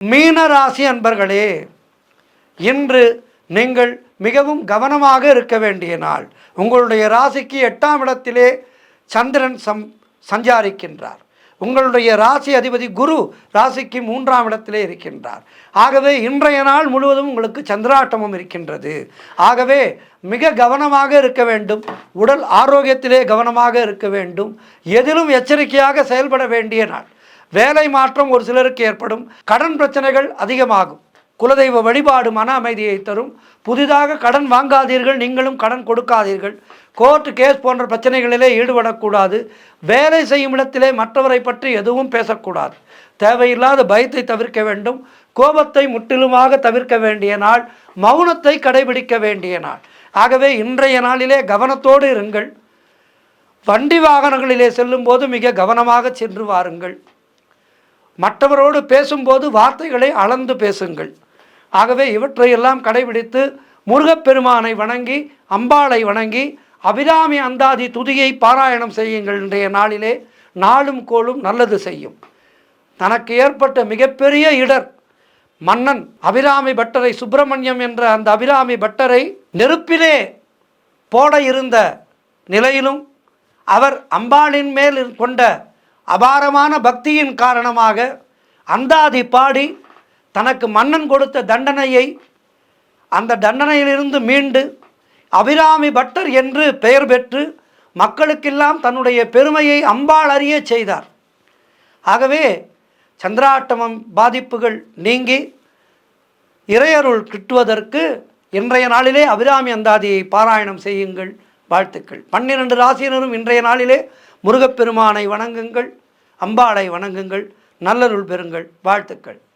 மீன ராசி அன்பர்களே, இன்று நீங்கள் மிகவும் கவனமாக இருக்க வேண்டிய நாள். உங்களுடைய ராசிக்கு 8ஆம் இடத்திலே சந்திரன் சஞ்சாரிக்கின்றார். உங்களுடைய ராசி அதிபதி குரு ராசிக்கு 3ஆம் இடத்திலே இருக்கின்றார். ஆகவே இன்றைய நாள் முழுவதும் உங்களுக்கு சந்திராட்டமம் இருக்கின்றது. ஆகவே மிக கவனமாக இருக்க வேண்டும். உடல் ஆரோக்கியத்திலே கவனமாக இருக்க வேண்டும். எதிலும் எச்சரிக்கையாக செயல்பட வேண்டிய நாள். வேலை மாற்றம் ஒரு சிலருக்கு ஏற்படும். கடன் பிரச்சனைகள் அதிகமாகும். குலதெய்வ வழிபாடு மன அமைதியை தரும். புதிதாக கடன் வாங்காதீர்கள், நீங்களும் கடன் கொடுக்காதீர்கள். கோர்ட்டு கேஸ் போன்ற பிரச்சனைகளிலே ஈடுபடக்கூடாது. வேலை செய்யும் இடத்திலே மற்றவரை பற்றி எதுவும் பேசக்கூடாது. தேவையில்லாத பயத்தை தவிர்க்க வேண்டும். கோபத்தை முற்றிலுமாக தவிர்க்க வேண்டிய நாள். மௌனத்தை கடைபிடிக்க வேண்டிய நாள். ஆகவே இன்றைய நாளிலே கவனத்தோடு இருங்கள். வண்டி வாகனங்களிலே செல்லும்போது மிக கவனமாக சென்று வாருங்கள். மற்றவரோடு பேசும்போது வார்த்தைகளை அளந்து பேசுங்கள். ஆகவே இவற்றையெல்லாம் கடைபிடித்து முருகப்பெருமானை வணங்கி, அம்பாளை வணங்கி, அபிராமி அந்தாதி துதியை பாராயணம் செய்யுங்கள். இன்றைய நாளிலே நாளும் கோளும் நல்லது செய்யும். தனக்கு ஏற்பட்ட மிகப்பெரிய இடர், மன்னன் அபிராமி பட்டரை, சுப்பிரமணியம் என்ற அந்த அபிராமி பட்டரை நெருப்பிலே போட இருந்த நிலையிலும் அவர் அம்பாளின் மேல் கொண்ட அபாரமான பக்தியின் காரணமாக அந்தாதி பாடி தனக்கு மன்னன் கொடுத்த தண்டனையை, அந்த தண்டனையிலிருந்து மீண்டு அபிராமி பட்டர் என்று பெயர் பெற்று மக்களுக்கெல்லாம் தன்னுடைய பெருமையை அம்பாள் அறிய செய்தார். ஆகவே சந்திராட்டமம் பாதிப்புகள் நீங்கி இறையருள் கிட்டுவதற்கு இன்றைய நாளிலே அபிராமி அந்தாதியை பாராயணம் செய்யுங்கள். வாழ்த்துக்கள். 12 ராசியினரும் இன்றைய நாளிலே முருகப்பெருமானை வணங்குங்கள், அம்பாளை வணங்குங்கள், நல்லருள் பெறுங்கள். வாழ்த்துக்கள்.